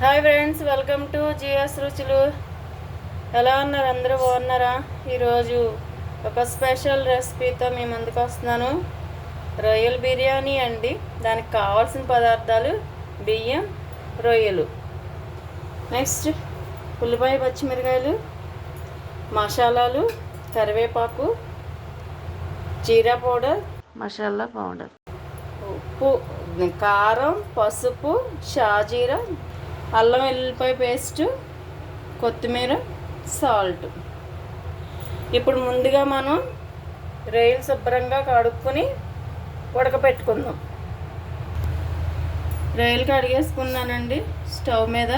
Hi friends, welcome to GS రుచులు. ఎలా ఉన్నారు? అందరూ బాగున్నారా? ఈరోజు ఒక స్పెషల్ రెసిపీతో మీ ముందుకు వస్తున్నాను. రొయ్యల బిర్యానీ అండి. దానికి కావాల్సిన పదార్థాలు బియ్యం, రొయ్యలు, నెక్స్ట్ ఉల్లిపాయ, పచ్చిమిరకాయలు, మసాలాలు, కరివేపాకు, జీరా పౌడర్, మసాలా పౌడర్, ఉప్పు, కారం, పసుపు, షాజీరా, అల్లం వెల్లుల్లిపాయ పేస్టు, కొత్తిమీర, సాల్ట్. ఇప్పుడు ముందుగా మనం రొయ్యలు శుభ్రంగా కడుక్కొని ఉడకపెట్టుకుందాం. రొయ్యలు కడిగేసుకున్నానండి. స్టవ్ మీద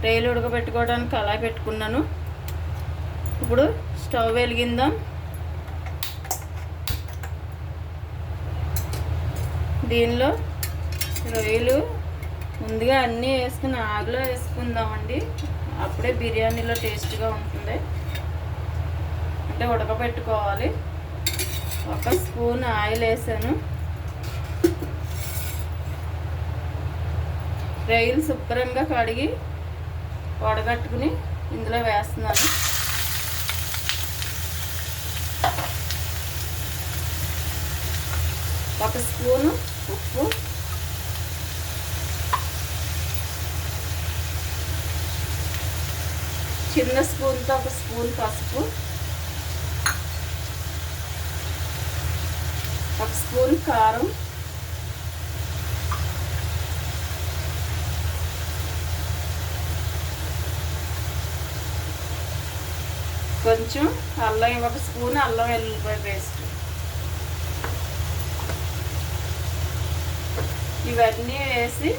రొయ్యలు ఉడకబెట్టుకోవడానికి కళాయి పెట్టుకున్నాను. ఇప్పుడు స్టవ్ వెలిగిందాం. దీనిలో రొయ్యలు ముందుగా అన్నీ వేసుకుని ఆగిలో వేసుకుందామండి. అప్పుడే బిర్యానీలో టేస్ట్గా ఉంటుంది. అంటే ఉడకబెట్టుకోవాలి. ఒక స్పూన్ ఆయిల్ వేసాను. రొయ్యలు శుభ్రంగా కడిగి వడగట్టుకుని ఇందులో వేస్తున్నాను. ఒక స్పూను ఉప్పు, చిన్న స్పూన్తో ఒక స్పూన్ పసుపు, ఒక స్పూన్ కారం, కొంచెం అల్లం, ఒక స్పూన్ అల్లం వెల్లుల్లిపాయ పేస్ట్. ఇవన్నీ వేసి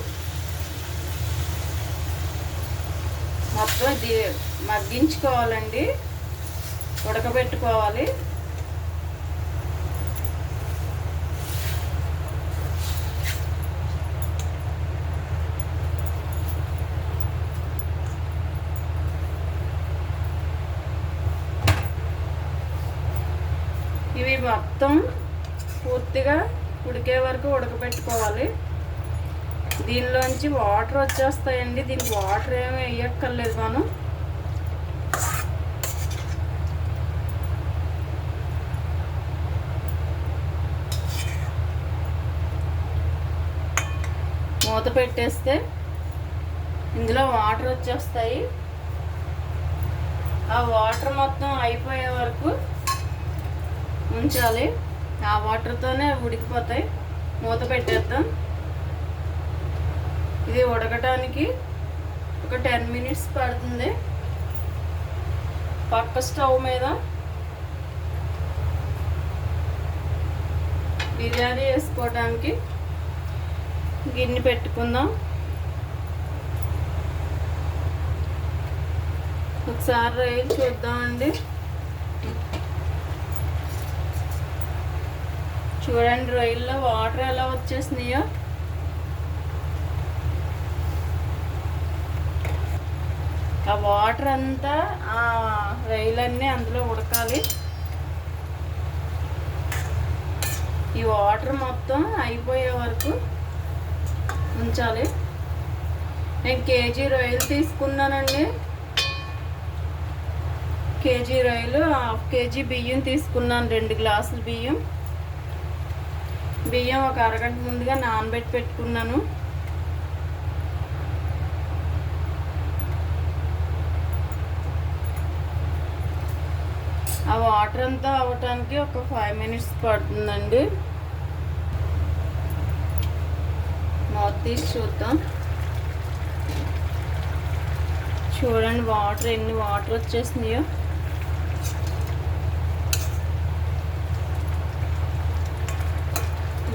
మొత్తం మగ్గించుకోవాలండి, ఉడకబెట్టుకోవాలి. ఇవి మొత్తం పూర్తిగా ఉడికే వరకు ఉడకబెట్టుకోవాలి. దీనిలోంచి వాటర్ వచ్చేస్తాయండి. దీనికి వాటర్ ఏమీ వేయక్కర్లేదు. మనం మూత పెట్టేస్తే ఇందులో వాటర్ వచ్చేస్తాయి. ఆ వాటర్ మొత్తం అయిపోయే వరకు ఉంచాలి. ఆ వాటర్తోనే ఉడికిపోతాయి. మూత పెట్టేద్దాం. ఇది ఉడకటానికి ఒక 10 మినిట్స్ పడుతుంది. పక్క స్టవ్ మీద బిర్యానీ వేసుకోవడానికి గిన్నె పెట్టుకుందాం. ఒకసారి రొయ్యలు చూద్దామండి. చూడండి, రొయ్యల్లో వాటర్ ఎలా వచ్చేసినాయో. ఆ వాటర్ అంతా ఆ రొయ్యలన్నీ అందులో ఉడకాలి. ఈ వాటర్ మొత్తం అయిపోయే వరకు ఉంచాలి. నేను కేజీ రొయ్యలు తీసుకున్నానండి. కేజీ రొయ్యలు, హాఫ్ కేజీ బియ్యం తీసుకున్నాను. 2 గ్లాసులు బియ్యం ఒక అరగంట ముందుగా నానబెట్టి పెట్టుకున్నాను. ఆ వాటర్ అంతా అవ్వటానికి ఒక 5 మినిట్స్ పడుతుందండి. మూత తీసి చూద్దాం. చూడండి వాటర్ ఎన్ని వాటర్ వచ్చేసినాయో.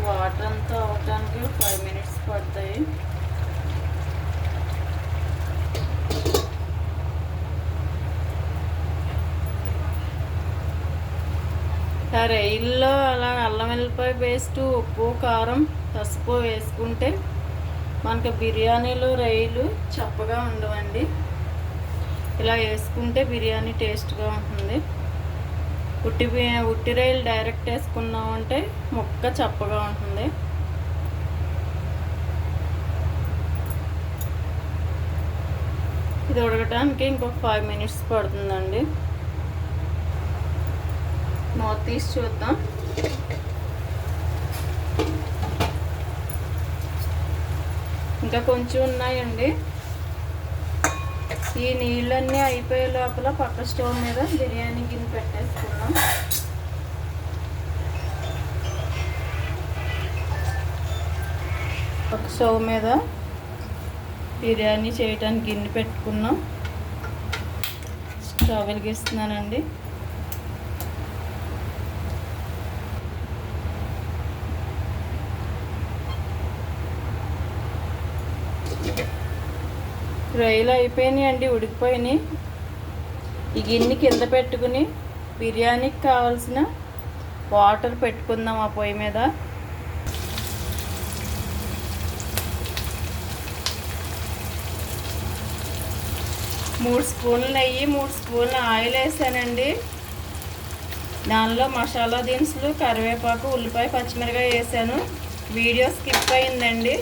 వాటర్ అంతా అవ్వటానికి 5 మినిట్స్ పడతాయి. రొయ్యల్లో అలా అల్లం వెల్లుల్లిపాయ పేస్టు, ఉప్పు, కారం, పసుపు వేసుకుంటే మనకి బిర్యానీలో రొయ్యలు చప్పగా ఉండవండి. ఇలా వేసుకుంటే బిర్యానీ టేస్ట్గా ఉంటుంది. ఉట్టి రొయ్యలు డైరెక్ట్ వేసుకున్నామంటే ముక్క చప్పగా ఉంటుంది. ఇది ఉడకటానికి ఇంకొక 5 మినిట్స్ పడుతుందండి. మూత తీసి చూద్దాం. ఇంకా కొంచెం ఉన్నాయండి. ఈ నీళ్ళన్నీ అయిపోయే లోపల పక్క స్టవ్ మీద బిర్యానీ గిన్నె పెట్టేసుకున్నాం. ఒక స్టవ్ మీద బిర్యానీ చేయడానికి గిన్నె పెట్టుకున్నాం. స్టవ్ వెలిగిస్తున్నానండి. రొయ్యలు అయిపోయినాయి అండి, ఉడికిపోయినాయి. ఈ గిన్నె కింద పెట్టుకుని బిర్యానీకి కావాల్సిన వాటర్ పెట్టుకుందాం ఆ పొయ్యి మీద. మూడు స్పూన్లు నెయ్యి, 3 స్పూన్లు ఆయిల్ వేసానండి. దానిలో మసాలా దినుసులు, కరివేపాకు, ఉల్లిపాయ, పచ్చిమిరకాయ వేసాను. వీడియో స్కిప్ అయిందండి.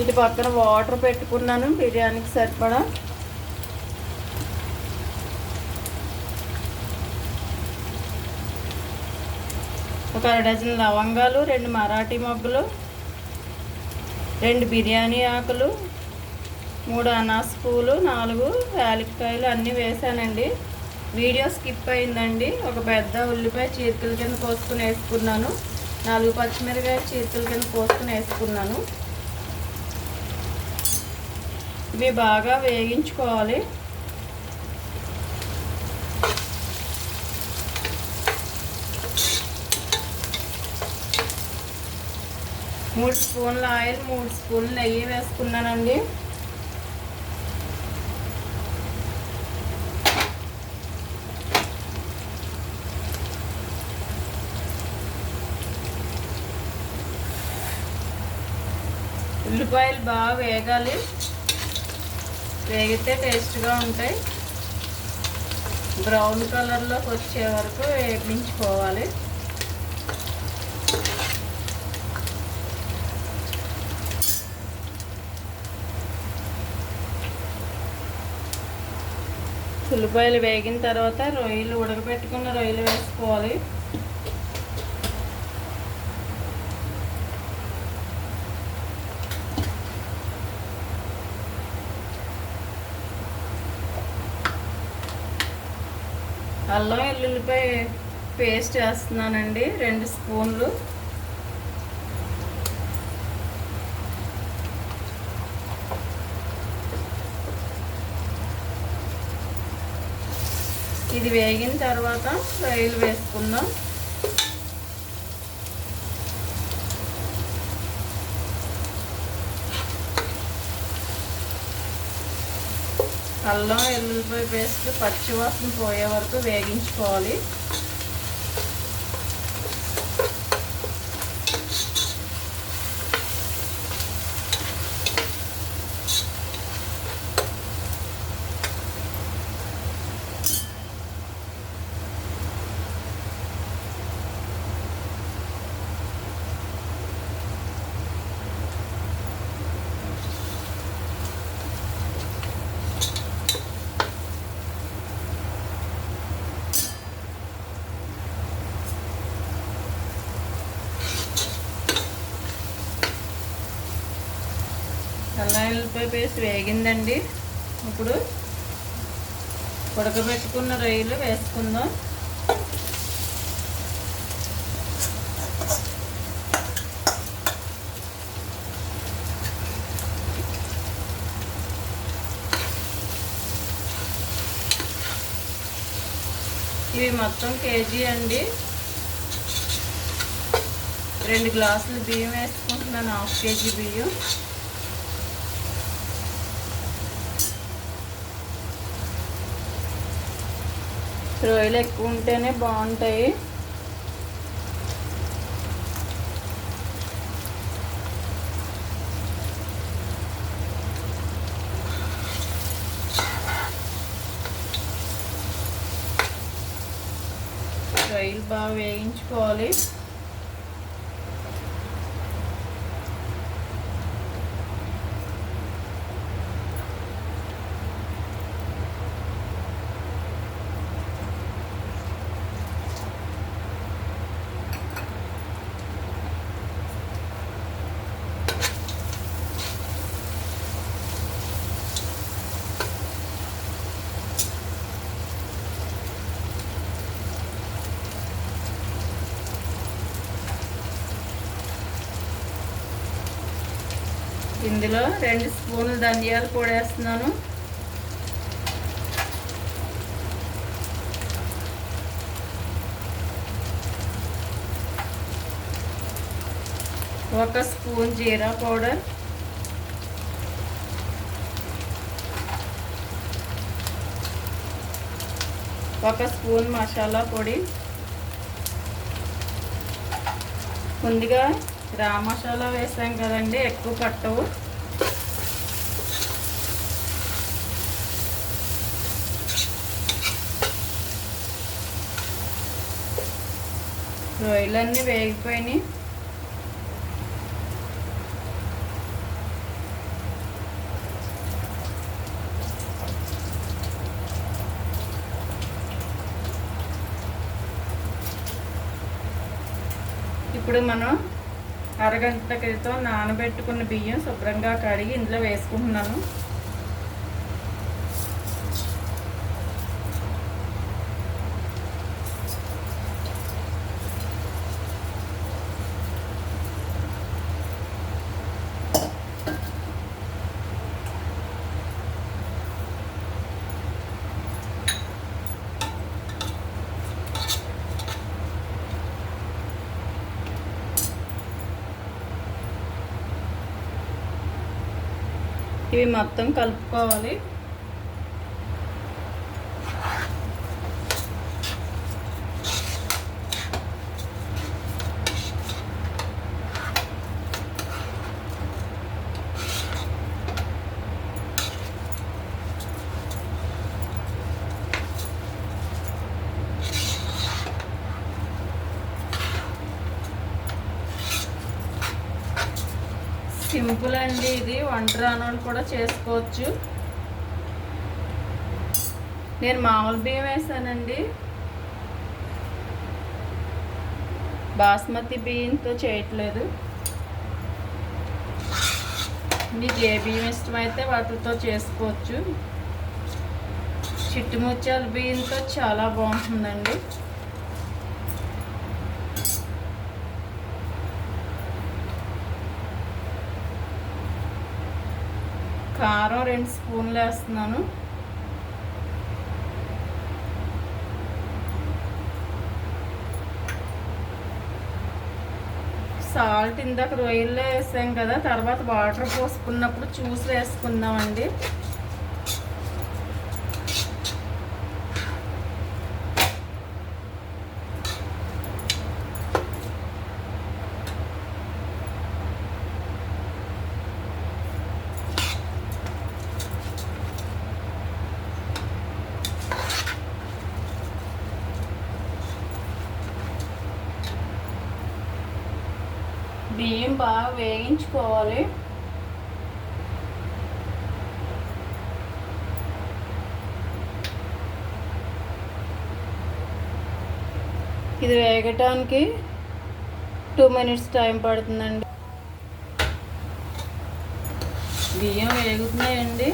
ఇటు పక్కన వాటర్ పెట్టుకున్నాను బిర్యానీకి సరిపడా. ఒక 1 డజన్ లవంగాలు, 2 మరాఠీ మొగ్గలు, 2 బిర్యానీ ఆకులు, 3 అనాస పూలు, 4 యాలక్కాయలు అన్నీ వేసానండి. వీడియో స్కిప్ అయిందండి. ఒక పెద్ద ఉల్లిపాయ చీరికల కింద కోసుకుని వేసుకున్నాను. 4 పచ్చిమిరకాయ చీరికల కింద కోసుకుని వేసుకున్నాను. ఇవి బాగా వేగించుకోవాలి. మూడు స్పూన్ల ఆయిల్, 3 స్పూన్లు నెయ్యి వేసుకున్నానండి. ఉల్లిపాయలు బాగా వేగాలి. వేగితే టేస్ట్గా ఉంటాయి. బ్రౌన్ కలర్లోకి వచ్చే వరకు వేగించుకోవాలి. ఉల్లిపాయలు వేగిన తర్వాత రొయ్యలు, ఉడకబెట్టుకున్న రొయ్యలు వేసుకోవాలి. అల్లం వెల్లుల్లిపాయ పేస్ట్ వేస్తున్నానండి, 2 స్పూన్లు. ఇది వేగిన తర్వాత రొయ్యలు వేసుకుందాం. అల్లం వెల్లుల్లిపాయ పేస్ట్ పచ్చివాసన పోయే వరకు వేగించుకోవాలి. అల్లం వెల్లుల్లిపాయ పేస్ట్ వేగిందండి. ఇప్పుడు ఉడకబెట్టుకున్న రొయ్యలు వేసుకుందాం. ఇవి మొత్తం కేజీ అండి. 2 గ్లాసులు బియ్యం వేసుకుంటున్నాను, 1/2 కేజీ బియ్యం. రొయ్యలు ఎక్కువ ఉంటేనే బాగుంటాయి. రొయ్యలు బాగా వేయించుకోవాలి. ఇందులో 2 స్పూన్లు ధనియాల పొడి వేస్తున్నాను. ఒక స్పూన్ జీరా పౌడర్, ఒక స్పూన్ మసాలా పొడి. ముందుగా గరం మసాలా వేసాం కదండి, ఎక్కువ పట్టవు. రొయ్యలన్నీ వేగిపోయినాయి. ఇప్పుడు మనం అరగంట క్రితం నానబెట్టుకున్న బియ్యం శుభ్రంగా కడిగి ఇందులో వేసుకుంటున్నాను. ఇవి మొత్తం కలుపుకోవాలి. సింపుల్ అండి, ఇది వంట రానోళ్ళు కూడా చేసుకోవచ్చు. నేను మామూలు బియ్యం వేసానండి, బాస్మతి బియ్యంతో చేయట్లేదు. మీకు ఏ బియ్యం ఇష్టమైతే వాటితో చేసుకోవచ్చు. చిట్టుముత్యాల బియ్యంతో చాలా బాగుంటుందండి. కారం 2 స్పూన్లు వేస్తున్నాను. సాల్ట్ ఇందాక రొయ్యల్లో వేసాం కదా, తర్వాత వాటర్ పోసుకున్నప్పుడు చూసి వేసుకుందామండి. బియ్యం బాగా వేయించుకోవాలి. ఇది వేగటానికి 2 మినిట్స్ టైం పడుతుందండి. బియ్యం వేగుతున్నాయండి,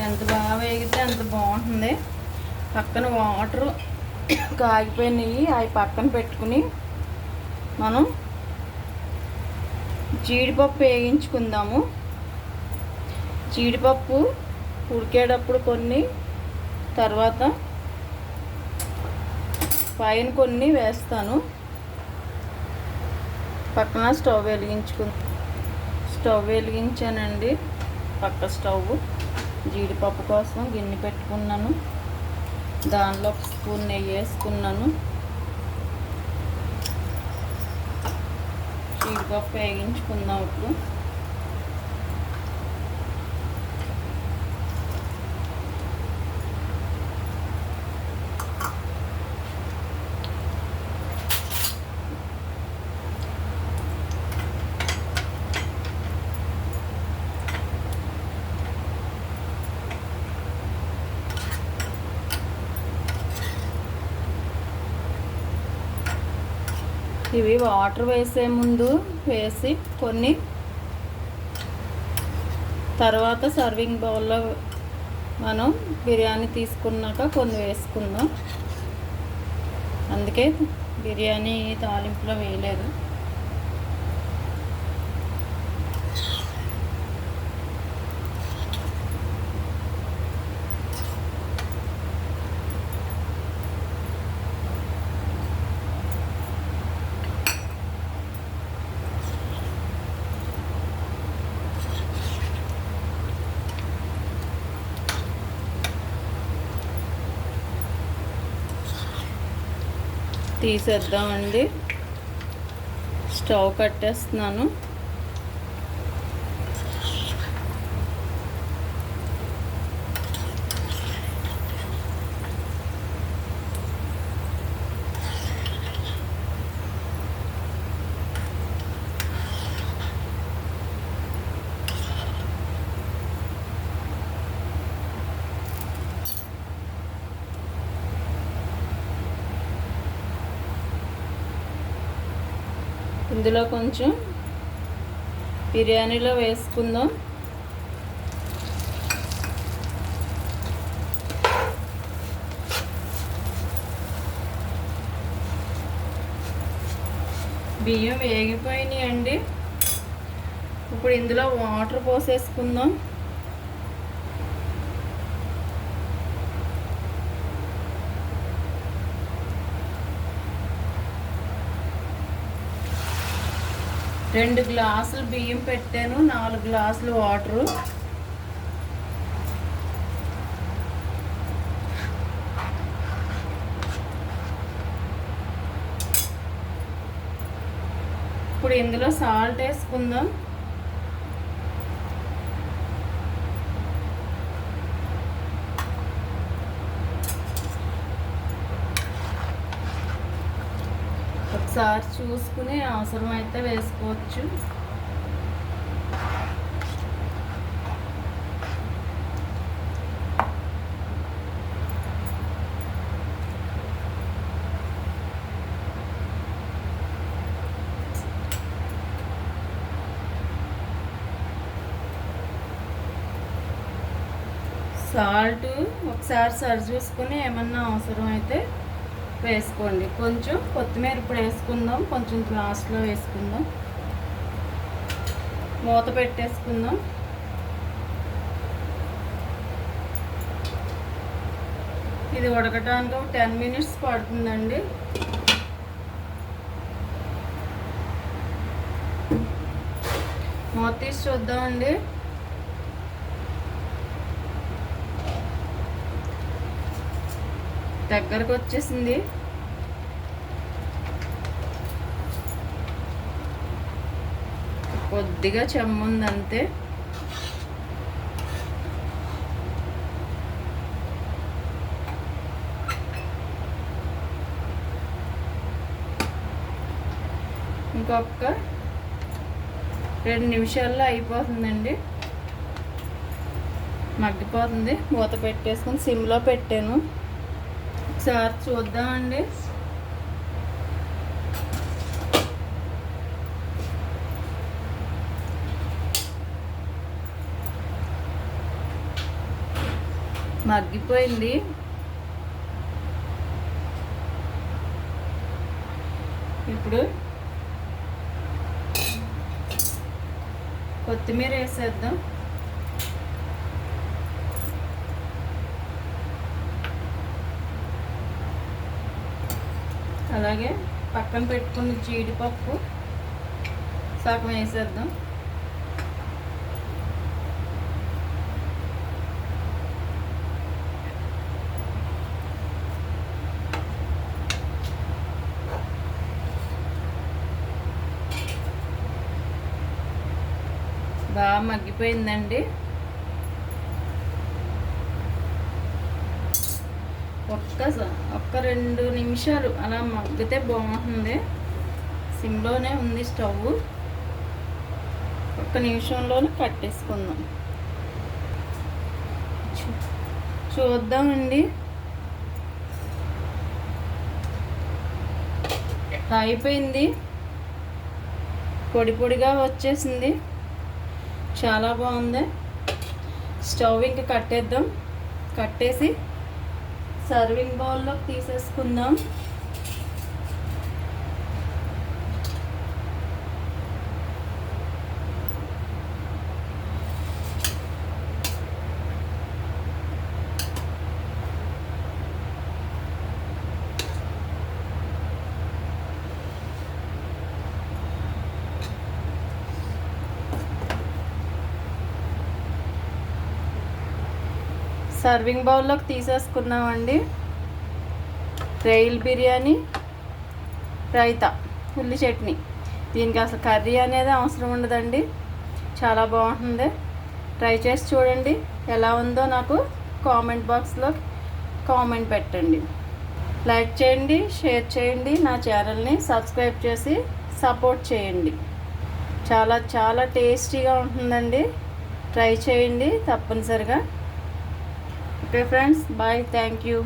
ఎంత బాగా వేగితే అంత బాగుంటుంది. పక్కన వాటర్ కాగిపోయినాయి, అవి పక్కన పెట్టుకుని మనం జీడిపప్పు వేయించుకుందాము. జీడిపప్పు ఉడికేటప్పుడు కొన్ని, తర్వాత పైన కొన్ని వేస్తాను. పక్కన స్టవ్ వెలిగించానండి. పక్క స్టవ్ జీడిపప్పు కోసం గిన్నె పెట్టుకున్నాను. దానిలో 1 స్పూన్ నెయ్యి వేసుకున్నాను. జీడిపప్పు వేగించుకుందాం. ఇప్పుడు ఇవి వాటర్ వేసే ముందు వేసి కొన్ని, తర్వాత సర్వింగ్ బౌల్లో మనం బిర్యానీ తీసుకున్నాక కొన్ని వేసుకుందాం. అందుకే బిర్యానీ తాలింపులో వేయలేదు. తీసేద్దామండి. స్టవ్ కట్టేస్తున్నాను. ఇందులో కొంచెం బిర్యానీలో వేసుకుందాం. బియ్యం వేగిపోయినాయండి. ఇప్పుడు ఇందులో వాటర్ పోసేసుకుందాం. రెండు గ్లాసులు బియ్యం పెట్టాను, 4 గ్లాసులు వాటరు. ఇప్పుడు ఇందులో సాల్ట్ వేసుకుందాం. ఒకసారి చూసుకుని అవసరమైతే వేసుకోవచ్చు. సాల్ట్ ఒకసారి సరి చూసుకుని ఏమన్నా అవసరమైతే వేసుకోండి. కొంచెం కొత్తిమీర ఇప్పుడు వేసుకుందాం, కొంచెం లాస్ట్లో వేసుకుందాం. మూత పెట్టేసుకుందాం. ఇది ఉడకటానికి ఒక 10 మినిట్స్ పడుతుందండి. మూత తీసి చూద్దామండి. దగ్గరకు వచ్చేసింది. కొద్దిగా చెమ్ముంది అంతే. ఇంకొక 2 నిమిషాల్లో అయిపోతుందండి. మగ్గిపోతుంది. మూత పెట్టేసుకుని సిమ్లో పెట్టాను. ఒకసారి చూద్దామండి. మగ్గిపోయింది. ఇప్పుడు కొత్తిమీర వేసేద్దాం. అలాగే పక్కన పెట్టుకున్న జీడిపప్పు సగం వేసేద్దాం. బాగా మగ్గిపోయిందండి. ఒక్క 2 నిమిషాలు అలా మగ్గితే బాగుంటుంది. సిమ్లోనే ఉంది స్టవ్. ఒక్క నిమిషంలోనే కట్టేసుకుందాం. చూద్దామండి. అయిపోయింది. పొడి పొడిగా వచ్చేసింది, చాలా బాగుంది. స్టవ్ ఇంక కట్టేద్దాం. కట్టేసి సర్వింగ్ బౌల్లోకి తీసేసుకుందాం. సర్వింగ్ బౌల్లోకి తీసేసుకున్నామండి. రొయ్యల బిర్యానీ, రైతా, ఉల్లి చట్నీ. దీనికి అసలు కర్రీ అనేది అవసరం ఉండదండి, చాలా బాగుంటుంది. ట్రై చేసి చూడండి, ఎలా ఉందో నాకు కామెంట్ బాక్స్లో కామెంట్ పెట్టండి. లైక్ చేయండి, షేర్ చేయండి, నా ఛానల్ని సబ్స్క్రైబ్ చేసి సపోర్ట్ చేయండి. చాలా చాలా టేస్టీగా ఉంటుందండి, ట్రై చేయండి తప్పనిసరిగా. Okay friends, bye, thank you.